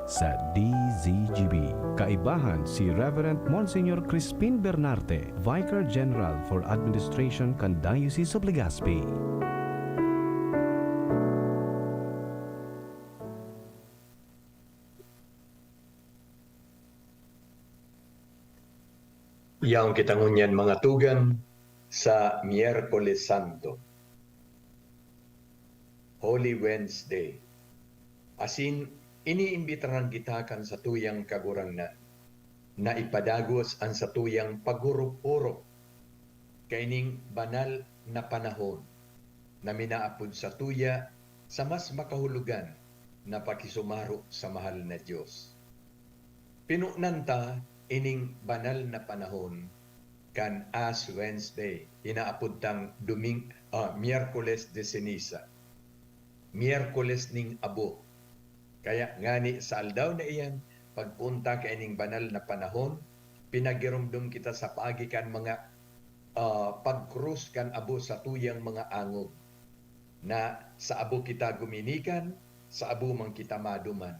sa DZGB. Kaibahan si Reverend Monsignor Crispin Bernarte, Vicar General for Administration kan Diocese of Legazpi. Yang kita ngunyan mga tugan sa Miyerkules Santo, Holy Wednesday. Asin, iniimbitahan kita kan sa tuyang kagurangnan na ipadagos ang sa tuyang pagurop-urop kaining banal na panahon na minaapod sa tuya sa mas makahulugan na pakisumaro sa mahal na Diyos. Pinunanta ining banal na panahon kan Ash Wednesday, inaapod tang Miyerkules de Ceniza, Miyerkules ning Abo. Kaya ngani sa aldaw na iyan, pagpunta ka ining banal na panahon, pinagirumdum kita sa paagikan mga pagkrus kan abo sa tuyang mga angog, na sa abo kita guminikan, sa abo man kita maduman.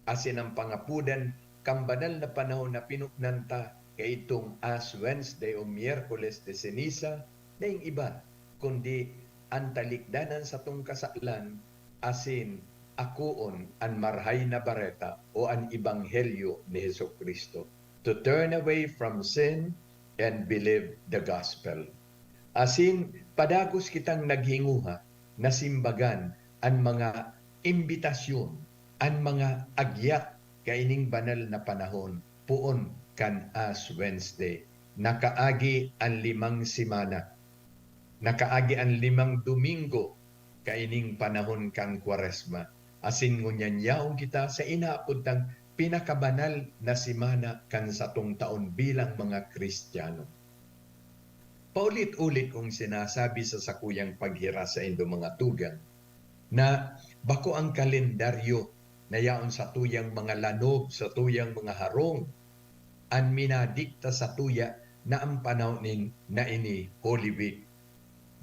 Asin ang pangapudan, kang banal na panahon na pinuknanta kay itong Ash Wednesday o Miyerkules de Ceniza, na yung iba, kundi ang talikdanan sa tong kasaklan, asin akuon ang marhay na bareta o ang ibanghelyo ni Jesucristo. To turn away from sin and believe the gospel. Asin, padagos kitang naghinguha na simbagan ang mga imbitasyon, ang mga agyat kaining banal na panahon puon kan Ash Wednesday. Nakaagi ang 5 semana. Nakaagi ang 5 Domingo kaining panahon kang Kwaresma. Asin ngunyan yaong kita sa inaapod tang pinakabanal na semana kan satong taon bilang mga Kristiyano. Paulit-ulit kong sinasabi sa sakuyang paghira sa indo mga tugang na bako ang kalendaryo na yaon sa tuyang mga lanob, sa tuyang mga harong, ang minadikta sa tuya na ang panahon na ini Holy Week,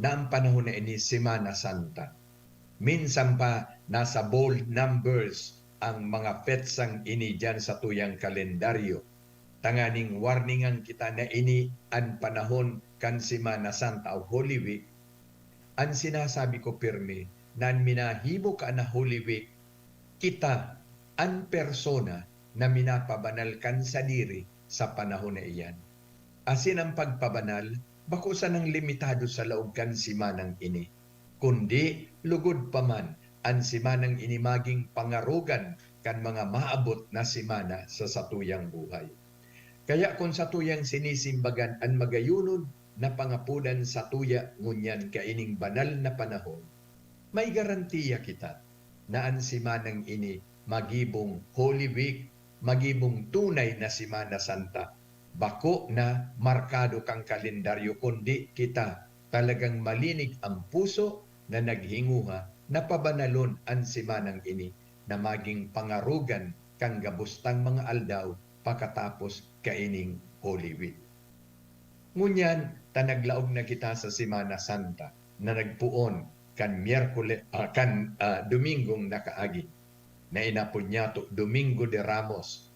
na ang panahon na ini Semana Santa. Minsan pa nasa bold numbers ang mga petsang ini dyan sa tuyang kalendaryo. Tanganing warningan kita na ini ang panahon kan Semana Santa o Holy Week. Ang sinasabi ko pirmi, na minahimo ka na Holy Week, kita ang persona na minapabanal sa diri sa panahon na iyan. Asin ang pagpabanal, bako sa nang limitado sa laog kan simanang ini, kundi lugod pa man ang simanang ini maging pangarugan kan mga maabot na simana sa satuyang buhay. Kaya kung satuyang sinisimbagan ang magayunod na pangapudan sa tuya ngunyan kaining banal na panahon, may garantiya kita na ang simanang ini magibong Holy Week, magibong tunay na Semana Santa. Bako na markado kang kalendaryo, kundi kita talagang malinig ang puso na naghinguha na pabanalon ang simanang ini na maging pangarugan kang gabustang mga aldaw pakatapos kaining Holy Week. Ngunyan, tanaglaog na kita sa Semana Santa na nagpuon kan Domingong nakaagi na inapod niya to Domingo de Ramos.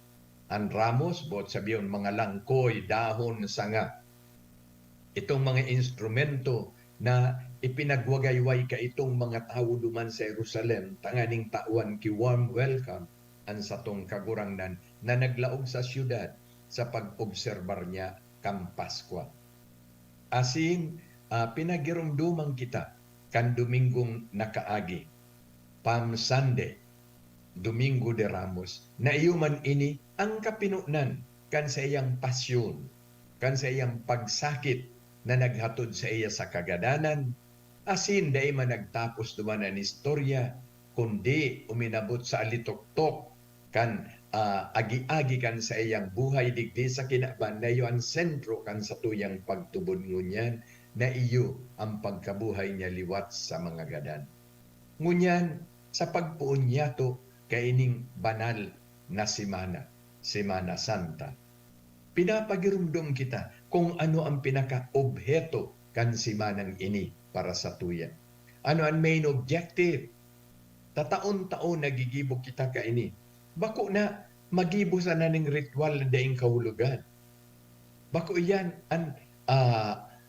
Ang Ramos, bot sabiyon mga langkoy, dahon, sanga. Itong mga instrumento na ipinagwagayway ka itong mga tao duman sa Jerusalem, tanganing tauan ki warm welcome ang satong kagurangnan na naglaog sa syudad sa pag-obserbar niya kang Paskwa. Asin, pinagirumduman kita kan Domingong nakaagi, Palm Sunday, Domingo de Ramos, na iyuman ini ang kapinunan kan sa iyang pasyon, kan sa iyang pagsakit na naghatod sa iya sa kagadanan, asin dahil man nagtapos duman ang istorya, kundi uminabot sa alitoktok kan agi-agi kan sa iyang buhay digdi sa kinaban na iyo ang sentro kan sa tuyang pagtubod ngunyan na iyo ang pagkabuhay niya liwat sa mga gadan. Ngunyan, sa pagpuon niya to kaining banal na semana, Semana Santa, pinapagirumdum kita kung ano ang pinaka-obheto kan simanang ini para sa tuya. Ano ang main objective? Tataon-taon nagigibok kita ka ini Bako na magibo sa naning ritual na daing kahulugan. Bako iyan ang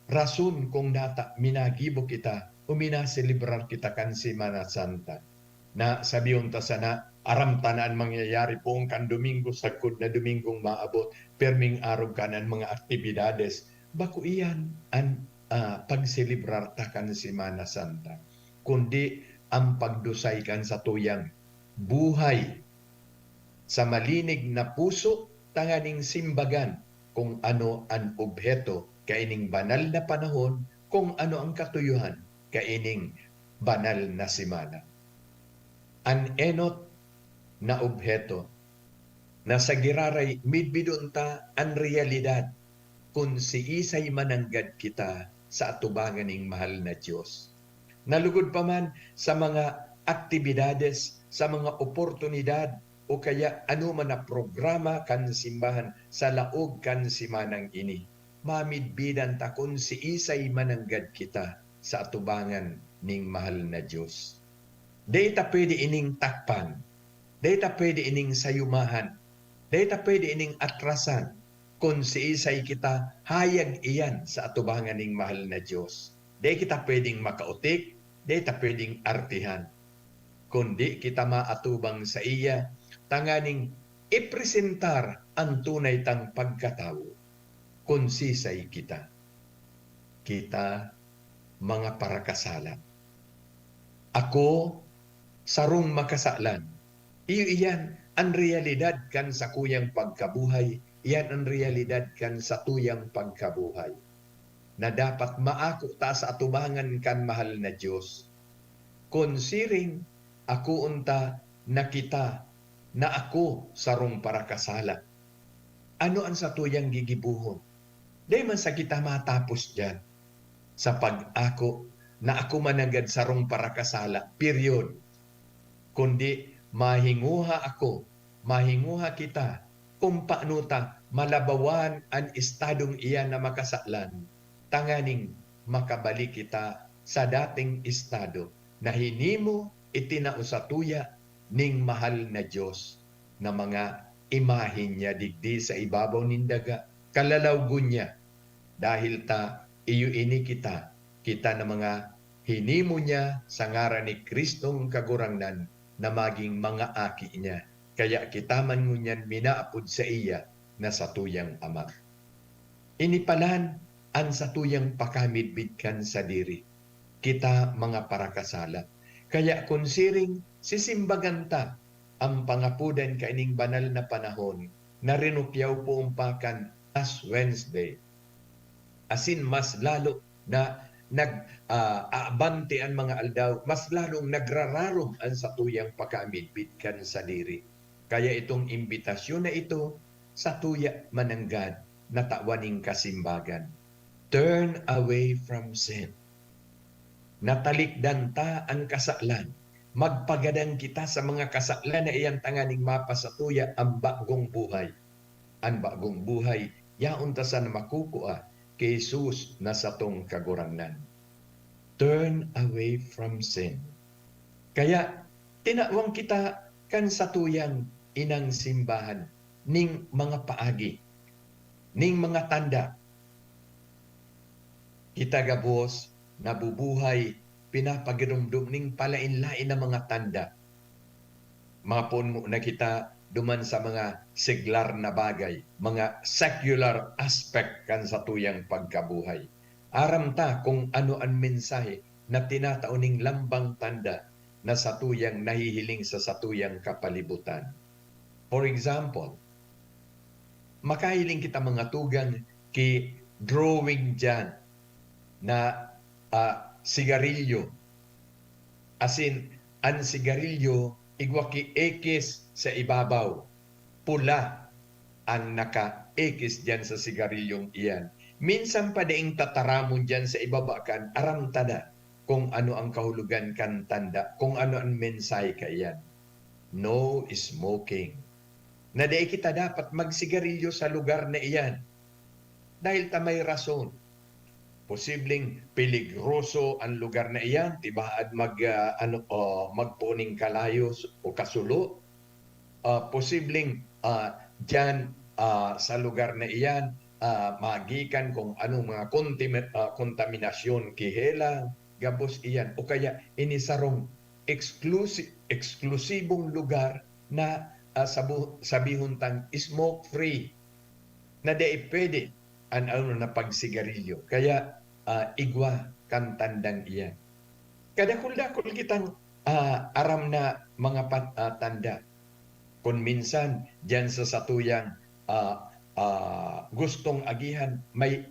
rason kung nata minagibo kita o minaselebrar kita kan Semana Santa. Na sabiyon ta sana aram tanaan mangyayari poong kan Domingo sagkod na Domingong maabot perming araw kanan mga aktibidades. Bako iyan ang pagselebrar ta kan Semana Santa. Kundi ang pagdusay kan sa tuyang buhay sa malinig na puso tanganing simbagan kung ano ang obheto kaining banal na panahon, kung ano ang katuyuhan kaining banal na simana. An enot na obheto na sa giraray midbidunta ang realidad kung si isay mananggad kita sa atubangan ng mahal na Diyos. Nalugod pa man sa mga aktibidades, sa mga oportunidad, o kaya ano man na programa kan simbahan sa laog kan simanang ini. Mamidbidan ta kung si isay mananggad kita sa atubangan ning mahal na Diyos. Data pwede ining takpan, data pwede ining sayumahan, data pwede ining atrasan kung si isay kita hayag iyan sa atubangan ning mahal na Diyos. Di kita pwedeng makautik, data pwedeng artihan. Kundi kita maatubang sa iya, tanganing ipresentar ang tunay tang pagkatao. Konsisay kita. Kita mga parakasala. Ako sarong makasalan. Iyo iyan ang realidad kan sa kuyang pagkabuhay. Iyan ang realidad kan sa tuyang pagkabuhay. Na dapat maako ta sa atubangan kan mahal na Diyos. Considering ako unta nakita na ako sarong parakasala. Ano ang sa tuyang gigibuhon? Dahil man sa kita matapos dyan sa pag-ako na ako managad sarong parakasala, period. Kundi mahinguha ako, mahinguha kita kung paano ta malabawan ang estadong iyan na makasalan, tanganing makabalik kita sa dating estado na hinimo itinausatuya ning mahal na Diyos na mga imahin niya digdi sa ibabaw nindaga, kalalawgon niya, dahil ta iyo ini kita na mga hinimo niya sa ngaran ni Kristong kagurangnan na maging mga aki niya. Kaya kita man ngunyan minaapod sa iya na satuyang ama. Inipalan ang satuyang pakamidbidkan sa diri. Kita mga parakasala. Kaya konsiring sisimbaganta ang pangapudan kaining banal na panahon na rinupyaw po umpakan as Wednesday. Asin mas lalo na nag-aabante ang mga aldaw, mas lalong nagrararom ang satuyang pagkamidbidkan sa diri. Kaya itong imbitasyon na ito sa tuya mananggad na tawaning kasimbagan. Turn away from sin. Natalikdan ta ang kasalan. Magpagadang kita sa mga kasalan na iyang tanganing mapa sa tuya ang bagong buhay. Ang bagong buhay, yaon ta sa makukuha kay Jesus na satong kagurangnan. Turn away from sin. Kaya tinawang kita kan sa tuyang inang simbahan ning mga paagi, ning mga tanda. Kita gabos nabubuhay pinapagirumdum ning palain-lain na mga tanda. Mapon mo na kita duman sa mga siglar na bagay, mga secular aspect kan sa tuyang pagkabuhay. Aram ta kung ano ang mensahe na tinatauning lambang tanda na sa tuyang nahihiling sa satuyang kapalibutan. For example, makahiling kita mga tugang ki drawing dyan na sigarilyo. Asin, ang sigarilyo igwaki ekis sa ibabaw. Pula ang naka-ekis dyan sa sigarilyong iyan. Minsan pa daing tataramon dyan sa ibabakan, aram tada kung ano ang kahulugan kan tanda, kung ano ang mensahe ka iyan. No smoking. Na di kita dapat magsigarilyo sa lugar na iyan. Dahil ta may rason. Posibleng peligroso ang lugar na iyan, tibaad magpuning kalayo o kasulo. posibleng dyan sa lugar na iyan, magikan kung anong mga kontaminasyon kihelang, gabos iyan. O kaya inisarong eksklusibong lugar na sabihon tang smoke-free na di pwede ano na pagsigarilyo. Kaya igwa kan tandang iyan. Kadakul-dakul kitang aram na mga tanda. Kung minsan diyan sa satuyang gustong agihan, may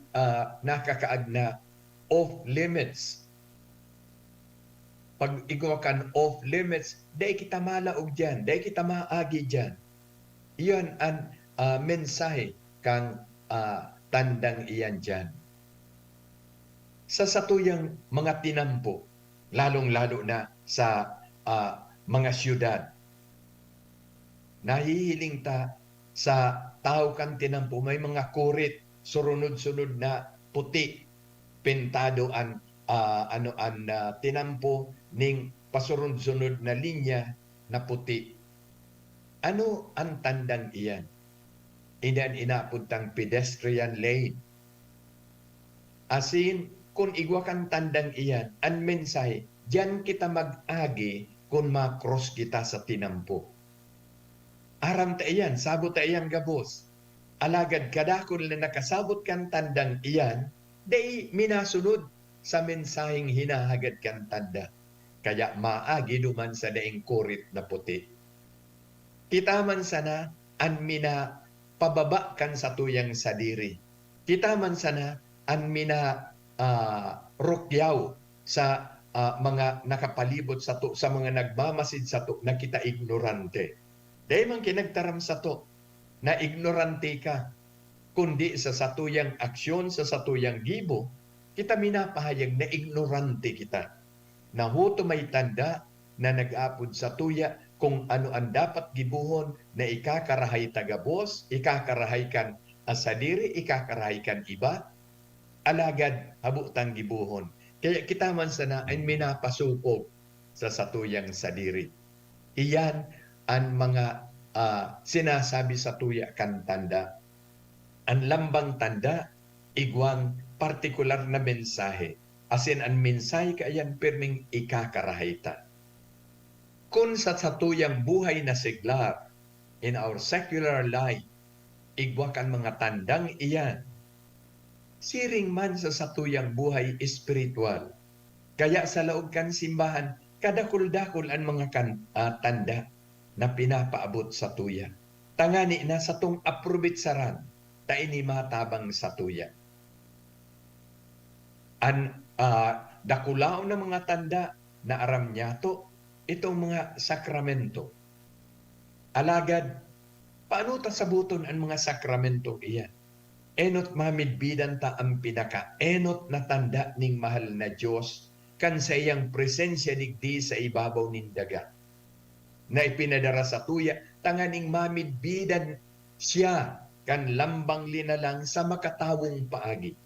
nakakaag na off limits. Pag igwa kan off limits, dahil kita malaog dyan, dahil kita maagi dyan. Iyon ang mensahe kang tandang iyan dyan. Sa satuyang mga tinampo, lalong-lalo na sa mga siyudad, nahihiling ta sa tao kang tinampo, may mga kurit, surunod-sunod na puti, pintado an tinampo ning pasurunod-sunod na linya na puti. Ano ang tandang iyan? Inan inapod tang pedestrian lane. Asin, kung igwa kang tandang iyan, ang mensahe, diyan kita mag-agi kung ma-cross kita sa tinampo. Aram ta iyan, sabot ta iyan gabos. Alagad kadakol na nakasabot kang tandang iyan, day minasunod sa mensaheng hinahagad kang tanda. Kaya maagi duman sa daing kurit na puti. Kita man sana an mina pababa kan sa tuyang sadiri. Kita man sana an mina rukyaw sa mga nakapalibot sa to, sa mga nagmamasid sa to na kita ignorante. Dahil man kinagtaram sa to na ignorante ka, kundi sa satuyang aksyon, sa satuyang gibo, kita minapahayag na ignorante kita. Na huto may tanda na nag-apod sa tuya kung ano ang dapat gibuhon na ikakarahay tagabos, ikakarahay kan asadiri, ikakarahay kan iba, alagad habutang gibuhon. Kaya kita man sana ay minapasupog sa satuyang sadiri. Iyan ang mga sinasabi sa tuya kan tanda. Ang lambang tanda, igwang partikular na mensahe. Asin ang mensahe kaayan pirming ikakarahay ta. Kung sa satuyang buhay na siglar, in our secular life, igwa kan mga tandang iyan, siring man sa satuyang buhay espiritual. Kaya sa laog kan simbahan, kadakul-dakul ang mga tanda na pinapaabot sa tuya. Tangani na sa tong aprobitsaran, ta ini matabang sa tuya. Ang dakulao na mga tanda na aram niya to, itong mga sakramento. Alagad, paano ta sabuton ang mga sakramento iyan? Enot mamidbidan ta ang pinaka, enot na tanda ning mahal na Diyos, kan sa iyang presensya digdi sa ibabaw ning daga. Na ipinadara sa tuya, tanganing mamidbidan siya, kan lambang linalang sa makatawong paagi.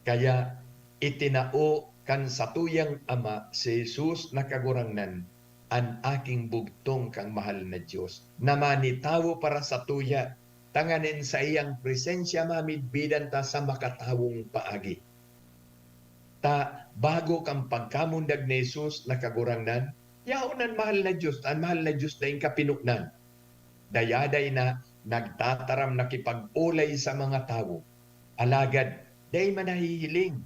Kaya itinao kan sa tuyang Ama si Jesus na kagurangnan, ang aking bugtong kang mahal na Diyos, na manitawo para sa tuya, tanganin sa iyang presensya mamidbidan ta sa makatawong paagi. Ta bago kang pagkamundag ni Jesus na kagurangnan, yaon ang mahal na Diyos, ang mahal na Diyos na yung kapinuknan. Dayaday na nagtataram na kipag-ulay sa mga tao. Alagad, day manahihiling,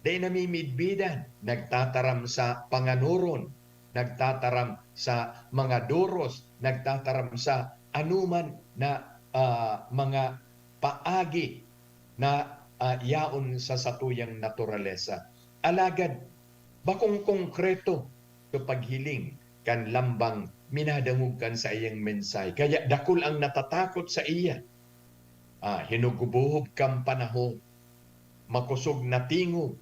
day namimidbidan, nagtataram sa panganuron, nagtataram sa mga doros, nagtataram sa anuman na mga paagi na yaon sa satuyang naturalesa. Alagad, bakong konkreto to paghiling kan lambang minadangog kan sa iyang mensahe. Kaya dakul ang natatakot sa iya. Hinugubuhob kang panahon, makusog na tingog,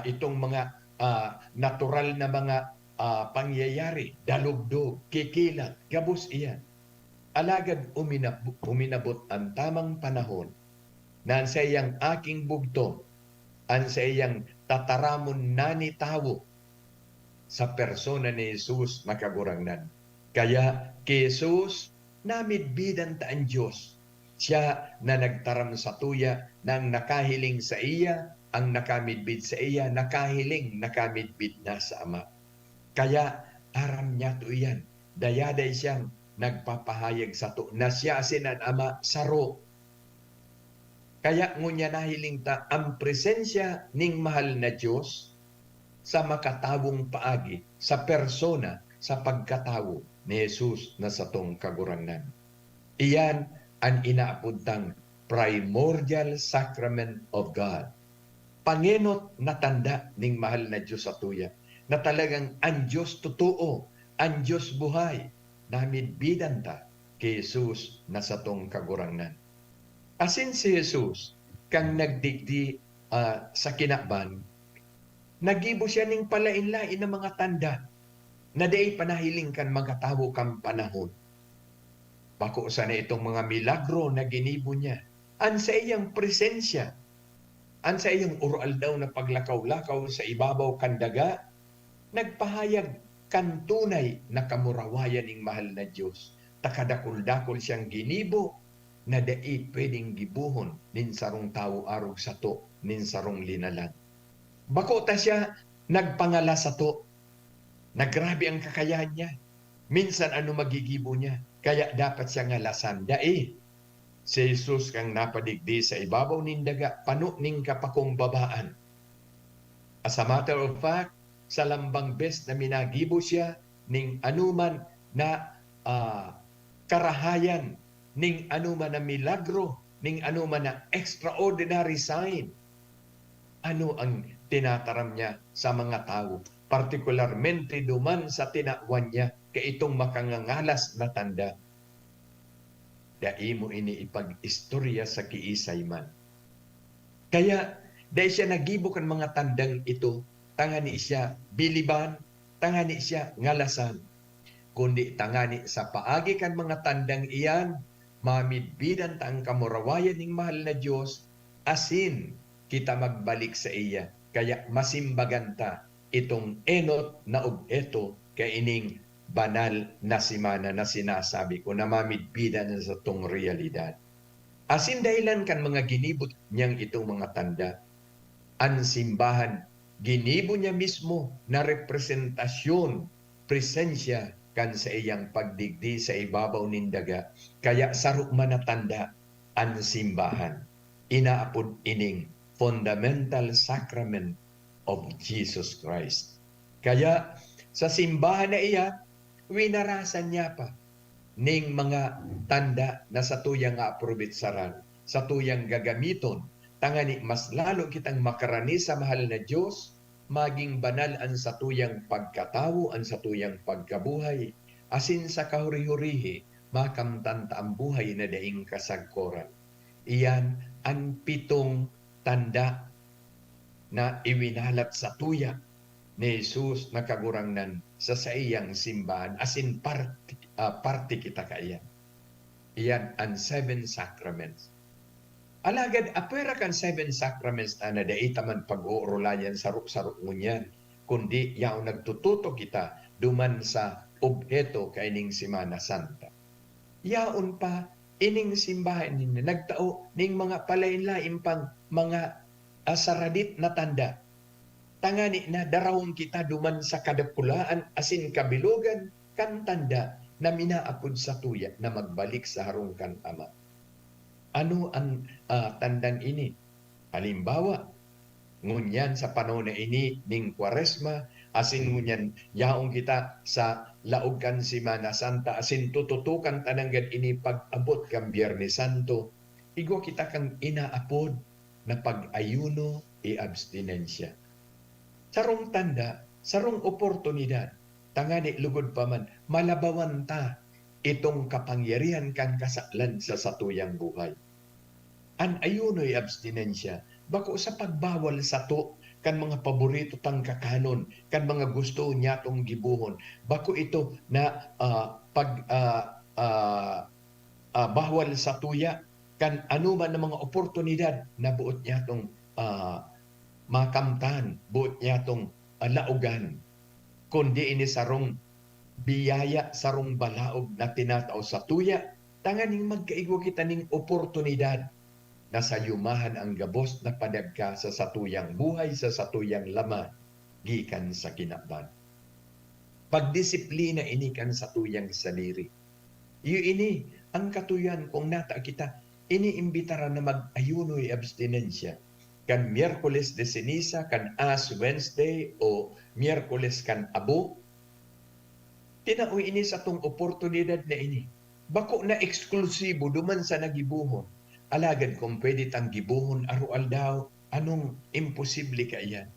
itong mga natural na mga pangyayari, dalugdog, kikilat, gabos iyan. Alagad uminabot ang tamang panahon na sa iyang aking bugtong, ang sa iyang tataramon na ni tawo sa persona ni Jesus makagurangnan. Kaya kay Jesus, namidbidan ta ang Diyos. Siya na nagtaram sa tuya, nang nakahiling sa iya, ang nakamidbid sa iya, nakahiling, nakamidbid na sa Ama. Kaya aram niya to iyan. Dayaday siyang nagpapahayag sa to, na siya sinan Ama saro. Kaya ngunya nahiling ta ang presensya ning mahal na Diyos sa makatawong paagi, sa persona, sa pagkatawo ni Jesus na satong kagurangnan. Iyan ang inaapuntang primordial sacrament of God. Pangenot na tanda ning mahal na Diyos sa tuya, na talagang ang Diyos totoo, ang Diyos buhay, namidbidan ta kay Jesus na satong kagurangnan. Asin si Jesus, kang nagdigdi sa kinaban, nagibo siya ning palain-lain ng mga tanda na day panahiling kan mga tao kang panahon. Bako sa na itong mga milagro na ginibo niya. An sa iyang presensya, an sa iyang oral daw na paglakaw-lakaw sa ibabaw kandaga, nagpahayag kan tunay na kamurawayan ng mahal na Diyos. Takadakul-dakul siyang ginibo na dai pwedeng gibuhon nin sarong tao arog sa to, nin sarong linalan. Bako ta siya nagpangala sa to. Nagrabe ang kakayahan niya. Minsan ano magigibo niya. Kaya dapat siya ngalasan. Dai, si Jesus kang napadigdi sa ibabaw ning daga, pano ning kapakumbabaan. As a matter of fact, sa lambang best na minagibo siya ning anuman na karahayan, ning anuman na milagro, ning anuman na extraordinary sign. Ano ang tinataram niya sa mga tao? Partikularmente duman sa tinakwan niya kay itong makangangalas na tanda. Dai mo ini ipag-istorya sa kiisay man. Kaya dahil siya nagibok ang mga tandang ito, tangani siya biliban, tangani siya ngalasan. Kundi tangani sa paagi kan mga tandang iyan, mamidbidan ta ang kamurawayan ng mahal na Diyos, asin kita magbalik sa iya. Kaya masimbagan ta itong enot na ug-eto kay ining banal na simana na sinasabi ko na mamidbidan na sa tong realidad. Asin dahilan kan mga ginibot niyang itong mga tanda, ang simbahan, ginibo niya mismo na representasyon, presensya kan sa iyang pagdigdi sa ibabaw nin daga. Kaya saruk man na tanda ang simbahan. Inaapod ining fundamental sacrament of Jesus Christ. Kaya sa simbahan na iya, winarasan niya pa ning mga tanda na sa tuyang aprobitsaran, sa tuyang gagamiton, tangani mas lalo kitang makarani sa mahal na Diyos, maging banal ang sa tuyang pagkatawo, ang sa tuyang pagkabuhay, asin sa kahuri-hurihi, makamtanta ang buhay na daing kasagkoran. Iyan ang 7 tanda na iwinalat sa tuya ni Jesus na kagurangnan sa iyang simbahan, asin party kita kaya. Iyan ang 7 sacraments. Alagad, apera kan 7 sacraments na daita man pag-uurulayan saruk-saruk mo niyan, kundi yaw nagtututo kita duman sa obheto kaining Semana Santa. Yaon pa, ining simbahan ninyo, nagtao ning mga palain-lain pang mga saradit na tanda. Tangani na darawon kita duman sa kadapulaan asin kabilugan kan tanda na minaapod sa tuya na magbalik sa harong kan Ama. Ano ang tandang ini? Halimbawa, ngunyan sa panahon na ini ning Kwaresma, asin ngunyan yaong kita sa laog kan Semana Santa, asin tututukan tananggad ini pag-abot kan Biyernes Santo, igo kita kang inaapod na pag-ayuno i-abstinensya. Sarong tanda, sarong oportunidad, tangani lugod pa man, malabawan ta itong kapangyarihan kang kasaklan sa satuyang buhay. An ayuno'y abstinensya, bako sa pagbawal sa to, kan mga paborito tang kakanon, kan mga gusto niya tong gibuhon, bako ito na bawal sa tuya, kan anuman ng mga oportunidad na buot niya tong makamtan, buot niya tong laugan, kundi ini sarong biyaya sarong balaog na tinataw sa tuya, tanganing magkaigo kita ning oportunidad na sayumahan ang gabos na padagka sa satuyang buhay, sa satuyang laman, gikan sa kinabang. Pagdisiplina ini kan satuyang saliri. Iyo ini, ang katuyan kung nata kita, iniimbitara na mag-ayunoy abstinensya. Kan Miyerkules de Ceniza, kan Ash Wednesday, o Miyerkules kan Abo, tinauy ini sa tong oportunidad na ini. Bako na eksklusibo duman sa nagibuhon. Alagad kung pwede tang gibuhon arual daw, anong imposible ka iyan?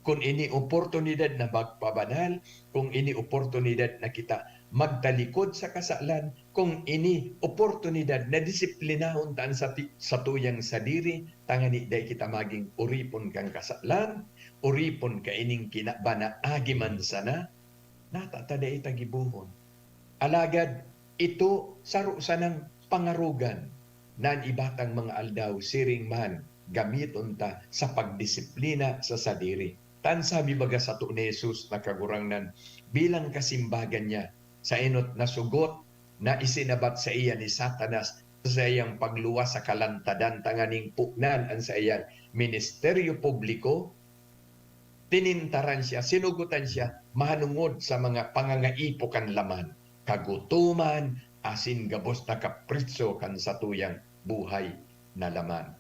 Kung ini oportunidad na magpabanal, kung ini oportunidad na kita magtalikod sa kasalan, kung ini oportunidad na disiplinahon taan sa tuyang sadiri, tangani day kita maging uripon kang kasalan, uripon ka ining kinabana agiman sana, natatada itagibuhon. Alagad, ito sarusa ng pangarugan nan ibatang mga aldaw siring man gamiton ta sa pagdisiplina sa sadiri. Tan sabi baga sa ni Jesus na kagurangnan bilang kasimbagan niya sa inot na sugot na isinabat sa iya ni Satanas sa iyang pagluwas sa kalantadan tanganing puknan ang sa iyang ministeryo publiko, tinintaran siya, sinugutan siya, manungod sa mga pangangaipo kan laman, kagutuman, asin gabos na kapritso kan sa tuyang buhay na laman.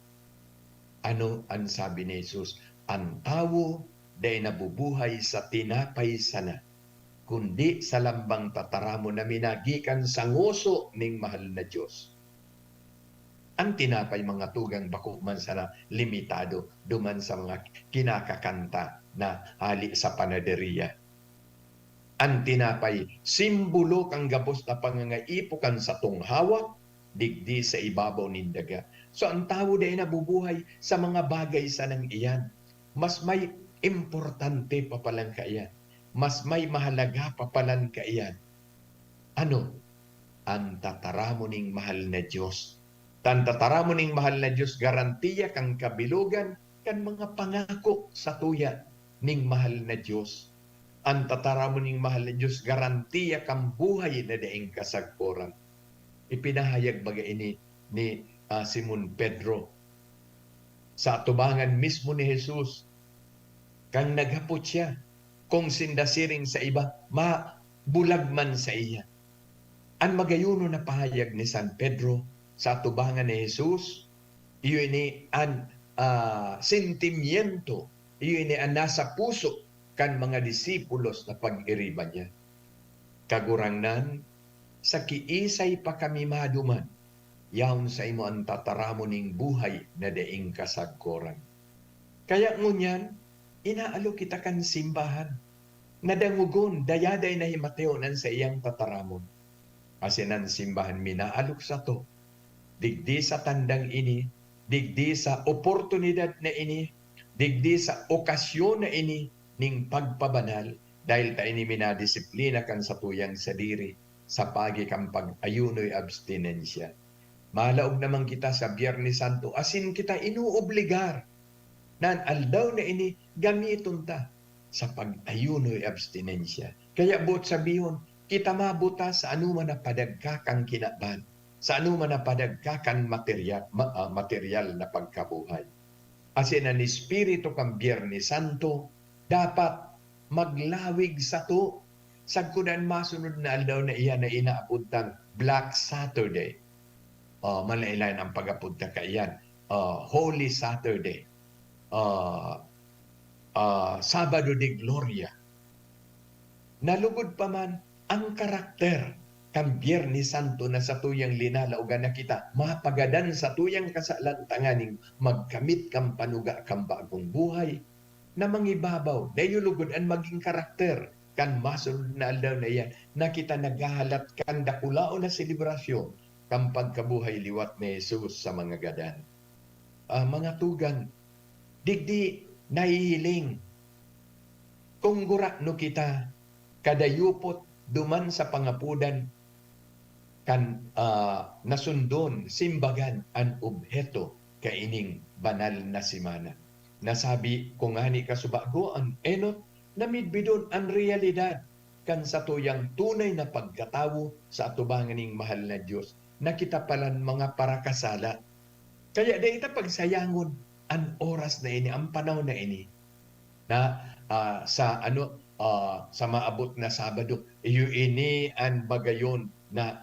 Ano ang sabi ni Jesus? Ang tao day nabubuhay sa tinapay sana, kundi sa lambang tataramo na minagikan sa nguso ning mahal na Diyos. Ang tinapay mga tugang bako man sana limitado duman sa mga kinakakanta na hali sa panaderiya. Ang tinapay, simbolo kang gabos na pangangaipukan sa tunghawak, digdi sa ibabaw nin daga. So ang tao day nabubuhay sa mga bagay sa nang iyan. Mas may importante pa palang kaiyan. Mas may mahalaga pa palang kaiyan. Ano? Ang tataramo ning mahal na Diyos. Tan tataramo ning mahal na Diyos, garantiya kang kabilugan, kan mga pangako sa tuya ning mahal na Diyos. Ang tataramo ning mahal na Diyos, garantiya kang buhay na daing kasagpuran. Ipinahayag baga ini ni Simon Pedro sa atubangan mismo ni Jesus. Kang naghapot siya, kung sindasiring sa iba, mabulag man sa iya. Ang magayuno na pahayag ni San Pedro sa atubangan ni Jesus, iyon ni ang sentimiento, iyon ni ang nasa puso kan mga disipulos na pag-iriban niya. Kagurangnan, sa kiisay pa kami maduman, yaon sa imo ang tataramo ning buhay na daing kasagkoran. Kaya ngunyan, inaalo kita kan simbahan, nadangugon, dayaday na himateo nan sa iyang tataramon. Asinan simbahan minaalok sa to, digdi sa tandang ini, digdi sa oportunidad na ini, digdi sa okasyon na ini, ning pagpabanal, dahil ta ini minadisiplina kan sa tuyang sadiri, sa pagi kang pag-ayunoy abstinensya. Malaog naman kita sa Biyernes Santo, asin kita inuobligar, nan aldaw na ini gamiton ta sa pag-ayunoy abstinensya. Kaya buot sabihon, kita mabuta sa anuman na padagkakang kinaban, sa anuman na padagkakang material na pagkabuhay. Asin ang Espiritu kang Biyernes Santo, dapat maglawig sa to. Sagkunan masunod na aldaw na iya na inaapuntang Black Saturday. Malailan ang pag-apunta ka iyan. Holy Saturday. Sabado de Gloria. Nalugod pa man ang karakter kang Biyernes Santo na sa tuyang linalaugan na kita, mapagadan sa tuyang kasalantanganing magkamit kang panuga kang bagong buhay, na mangibabaw, dayulugod ang maging karakter, kan masunod na aldaw na iyan, na kita naghahalat kan dakulao na selebrasyon, kang pagkabuhay liwat ni Jesus sa mga gadan. Mga tugan, digdi nahihiling, kung gura no kita, kadayupot duman sa pangapudan, kan nasundon, simbagan, ang obheto kaining banal na simana. Nasabi kung ani kasubago ang enot, namidbidon ang realidad. kan sa tuyang tunay na pagkatawo sa atubanganing mahal na Dios na kita palan mga parakasala. Kaya da ita pagsayangon ang oras na ini, ang panahon na ini na sa maabot na Sabado, iyo ini ang magayon na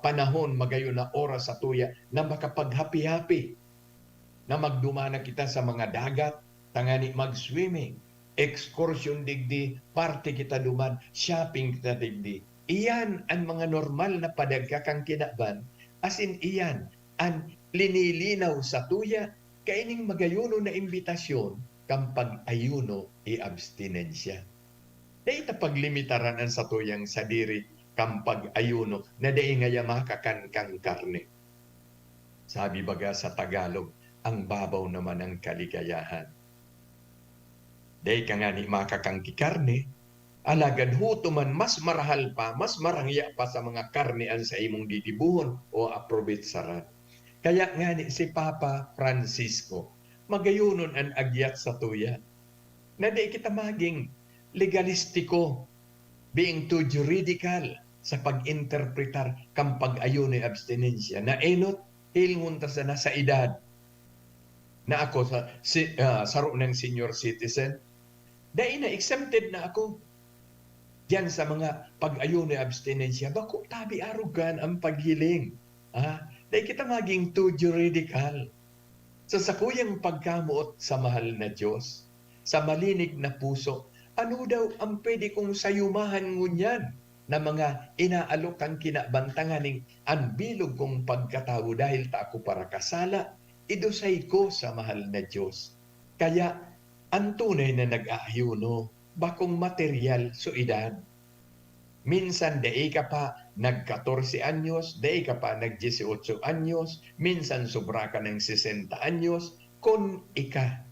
panahon, magayon na oras sa tuya na makapaghapi-hapi, na magdumana kita sa mga dagat, tangani mag-swimming, excursion digdi, party kita duman, shopping kita digdi. Iyan ang mga normal na padagkakang kinaban, as in iyan ang linilinaw sa tuya, kaining magayuno na imbitasyon, kang pag-ayuno i-abstinensya. Da ita paglimitaran ang sa tuyang sadiri, kang pag-ayuno, na da ingaya makakan kang karne. Sabi baga sa Tagalog, ang babaw naman ang kaligayahan. Day ka nga ni makakang kikarne, alagad huto man mas marahal pa, mas marangya pa sa mga karnean sa imong didibuhon o aprobetsaran. Kaya nga ni si Papa Francisco, magayunon ang agyat sa tuya, na di kita maging legalistiko, being too juridical sa pag-interpretar kang pag-ayuno e abstinensya, na enot, hilngon ta sa nasa edad, na ako saro ng senior citizen, dahil na exempted na ako diyan sa mga pag-ayuno e abstinensya, bako tabi arugan ang paghiling. Dahil kita maging too juridical. Sa sakuyang pagkamuot sa mahal na Diyos, sa malinig na puso, ano daw ang pwede kong sayumahan ngunyan na mga inaalok ang kinabantanganing ang bilog kong pagkatao dahil ta ako para kasala, idusay ko sa mahal na Diyos. Kaya, ang tunay na nag-aayuno, bakong material so edad. Minsan, daig ka pa nag-14 anyos, daig ka pa nag-18 anyos, minsan sobra ka ng 60 anyos, kung ika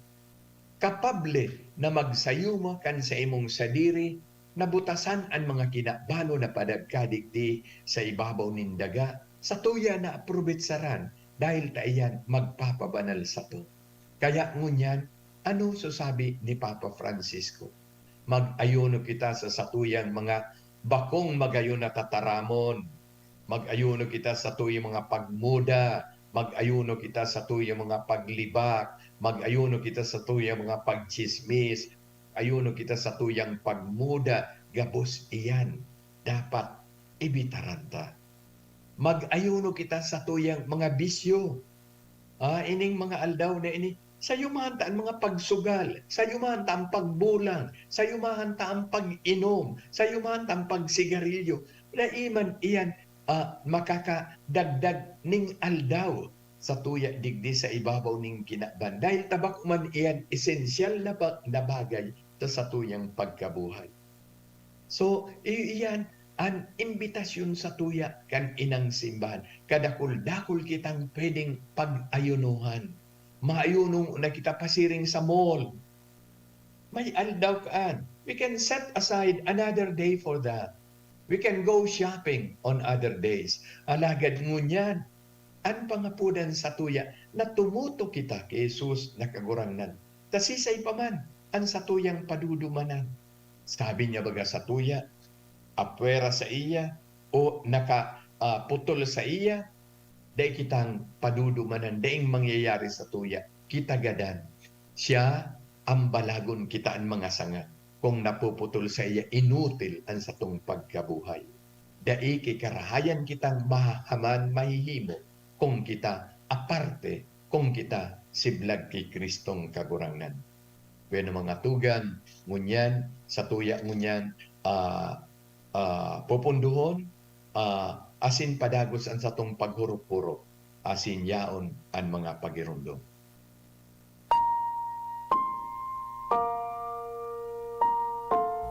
kapable na magsayuma kan sa imong sadiri, nabutasan ang mga kinabano na padagkadigdi sa ibabaw nin daga, sa tuya na aprobetsaran, dahil taiyan magpapabanal sa to. Kaya ngunyan, ano sasabi ni Papa Francisco? Mag-ayuno kita sa satuyang mga bakong magayon na tataramon. Mag-ayuno kita sa tuyang mga pagmuda. Mag-ayuno kita sa tuyang mga paglibak. Mag-ayuno kita sa tuyang mga pagchismis. Ayuno kita sa tuyang pagmuda. Gabos iyan. Dapat ibitaranta. Mag-ayuno kita sa tuyang mga bisyo. Ining mga aldaw na ini, sa yumahanta ang mga pagsugal, sa yumahanta ang pagbulang, sa yumahanta ang pag-inom, sa yumahanta ang pagsigarilyo. Laiman iyan makakadagdag ning aldaw sa tuya digdi sa ibabaw ning kinaban. Dahil tabak man iyan esensyal na bagay sa tuyang pagkabuhay. So, iyan ang imbitasyon sa tuya kan inang simbahan. Kadakul-dakul kitang pwedeng pag-ayunuhan. Maayunong na kita pasiring sa mall. May aldaw kaan. We can set aside another day for that. We can go shopping on other days. Alagad ngunyan, ang pangapudan sa tuya na tumuto kita kay Jesus na kagurangnan. Tasisay pa man ang sa tuyang padudumanan. Sabi niya baga sa tuya, apwera sa iya o nakaputol sa iya, dahil kitang padudumanan, daing mangyayari sa tuya, kita gadan. Siya ang balagon kita ang mga sanga. Kung napuputol sa iya, inutil ang satong pagkabuhay. Dai kikarahayan kitang mahaman mahihimo kung kita aparte, kung kita siblag kay Kristong kagurangnan. Bueno mga tugan, ngunyan, sa tuya ngunyan, pupunduhon, asin padagos ang satong paghurop-hurop, asin yaon ang mga pagirundong.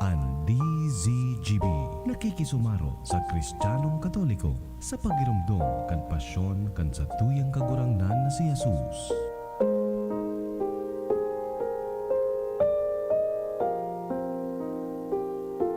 Ang DZGB nakikisumaro sa Kristiyanong Katoliko sa pagirumdom kan pasyon kan sa tuyang kagurangnan na si Jesus.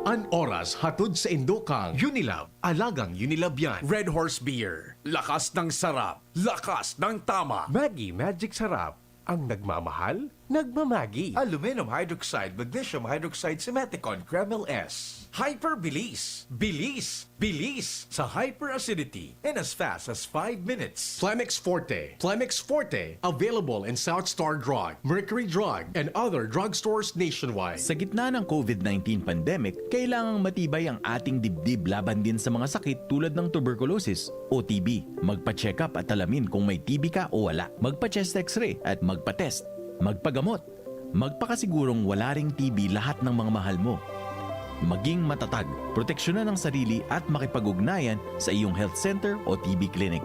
An oras hatod sa Indokang Unilab, alagang Unilab yan. Red Horse Beer. Lakas ng sarap. Lakas ng tama. Maggie Magic Sarap, ang nagmamahal Nagmamagi. Aluminum hydroxide, magnesium hydroxide, Simeticon, Kremel S. Hyperbilis. Bilis. Bilis sa hyperacidity in as fast as 5 minutes. Flemix Forte. Flemix Forte. Available in South Star Drug, Mercury Drug, and other drugstores nationwide. Sa gitna ng COVID-19 pandemic, kailangang matibay ang ating dibdib laban din sa mga sakit tulad ng tuberculosis o TB. Magpa-check up at alamin kung may TB ka o wala. Magpa-chest x-ray at magpa-test. Magpagamot. Magpakasigurong wala ring TB lahat ng mga mahal mo. Maging matatag, proteksyonan ang sarili at makipag-ugnayan sa iyong health center o TB clinic.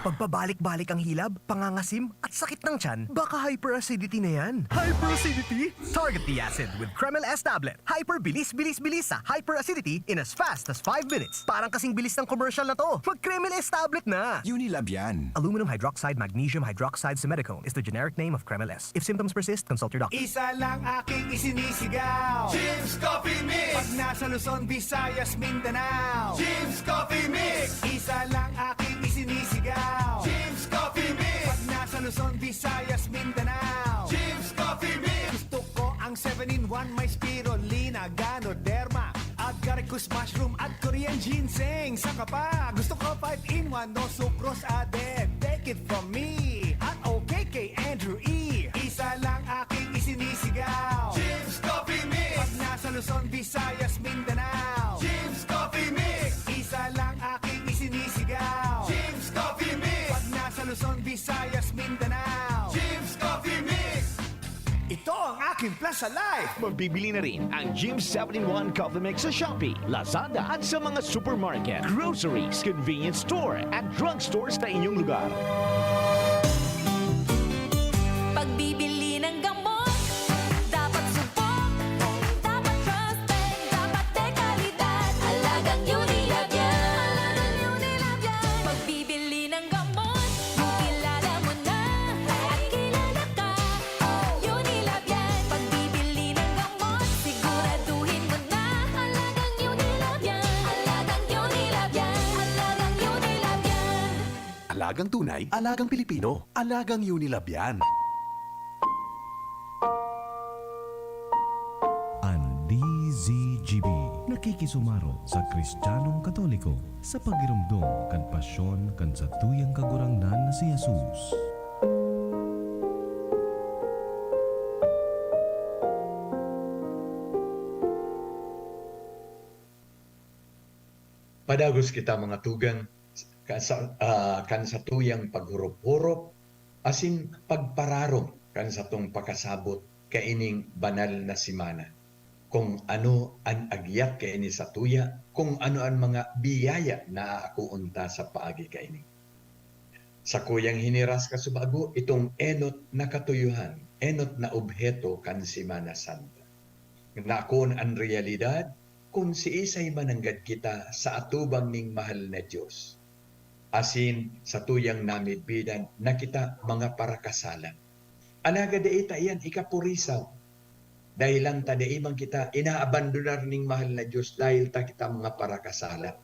Pagpabalik-balik ang hilab, pangangasim, at sakit ng tiyan, baka hyperacidity na yan. Hyperacidity? Target the acid with Kremel S tablet. Hyperbilis-bilis-bilis sa hyperacidity in as fast as 5 minutes. Parang kasing bilis ng commercial na to. Mag-Kremel S tablet na! Unilab yan. Aluminum hydroxide magnesium hydroxide simeticone is the generic name of Kremel S. If symptoms persist, consult your doctor. Isa lang aking isinisigaw, Jim's Coffee Mix. Pag nasa Luzon, Visayas, Mindanao, Jim's Coffee Mix. Isa lang aking isinisigaw, Jim's Coffee Mix. Pag nasa Luzon, Visayas, Mindanao, Jim's Coffee Mix. Gusto ko ang 7-in-1, may spirulina, ganoderma, agaricus mushroom at Korean ginseng. Saka pa, gusto ko 5-in-1, no sucrose added. Take it from me, at okay kay Andrew E. Isa lang aking isinisigaw, Jim's Coffee Mix. Pag nasa Luzon, Visayas, Mindanao, Jim's Coffee Mix. Isa lang aking isinisigaw, Jim's Coffee Mix. Pag nasa Luzon, Visayas, Mindanao, Jim's Coffee Mix. Ito ang aking Plus Alive. Magbibili na rin ang Jim's 7-in-1 Coffee Mix sa Shopee, Lazada at sa mga supermarket, groceries, convenience store at drugstores na inyong lugar. Pagbibili ng gamot, dapat subok, dapat trusted, dapat dekalidad. Alagang Unilab yan. Pagbibili ng gamot, yung kilala mo na at kilala ka. Unilab yan. Pagbibili ng gamot, siguraduhin mo na. Alagang Unilab yan. Alagang Unilab yan. Alagang Unilab yan. Alagang tunay, alagang Pilipino, alagang Unilab yan. Ang DZGB nakikisumaro sa Kristiyanong Katoliko sa pagirumdom kan pasyon kan sa tuyang kagurangnan na si Jesus. Padagos kita mga tugang kan sa tuyang paghurup-hurup asin pagpararong kan sa tong pakasabot kaining banal na simana. Kung ano ang agyat kaini sa tuya, kung ano ang mga biyaya na ako unta sa paagi kaini. Sa kuyang hiniras ka subago, itong enot na katuyuhan, enot na obheto kan Simana Santa. Na kung ang realidad, kung si isay mananggad kita sa atubang ning mahal na Diyos. Asin sa tuyang namidbidan na kita mga parakasalan. Anaga deita iyan ikapurisaw. Dahil lang ta man kita inaabandonar ning mahal na Diyos dahil ta kita mga parakasala.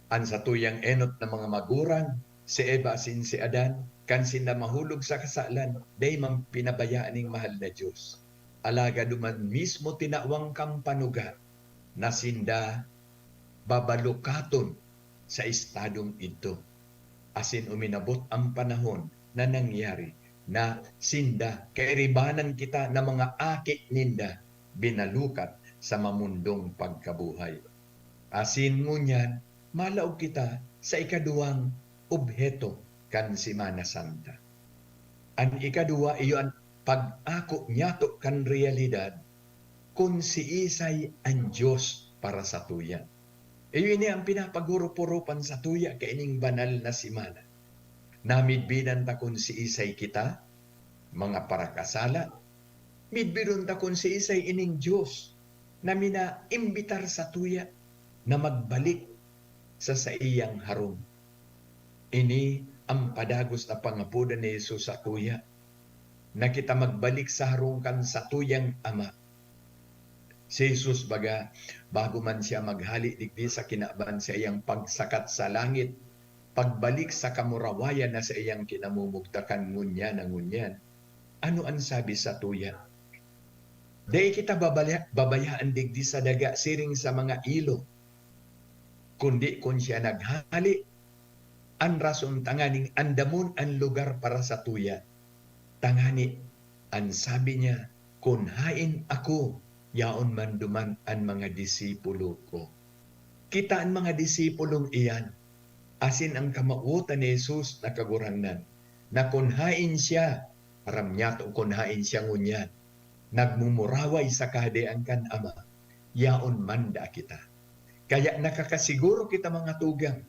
An sa tuyang enot na mga magurang, si Eva asin si Adan, kan sila mahulog sa kasalan, dahil man pinabayaan ning mahal na Diyos. Alaga duman mismo tinawang kampanuga na sinda babalukaton sa estadong ito. Asin uminabot ang panahon na nangyari na sinda kairibanan kita na mga aki ninda binalukat sa mamundong pagkabuhay. Asin ngunyan, malaog kita sa ikaduwang obheto kan Simana Santa. Ang ikaduwa iyon pag-ako nyato kan realidad kung si isay ang Diyos para sa tuya. Iyon ang pinapaguro-purupan sa tuya kaining banal na simana. Namidbidan ta kung si isay kita, mga parakasala. Midbidon ta kung si isay ining Diyos na mina-imbitar sa tuya na magbalik sa iyang harong. Ini ang padagos na pangapudan ni Jesus sa tuya na kita magbalik sa harungkan sa tuyang Ama. Si Jesus baga, bago man siya maghali digdi sa kinaban sa iyang pagsakat sa langit, pagbalik sa kamurawayan na sa iyang kinamumugtakan ngunyan na ngunyan, ano ang sabi sa tuya? Dahil kita babayaan digdi sa daga siring sa mga ilo, kundi kung siya naghali, ang rason tanganing andamon ang lugar para sa tuya. Tangani, ang sabi niya, kung hain ako, yaon man duman ang mga disipulo ko. Kita ang mga disipulong iyan, asin ang kamautan ni Jesus na kagurangnan, na kung hain siya, param niya to kung hain siya ngunyan, nagmumuraway sa kahadian kan Ama, yaon manda kita. Kaya nakakasiguro kita mga tugang,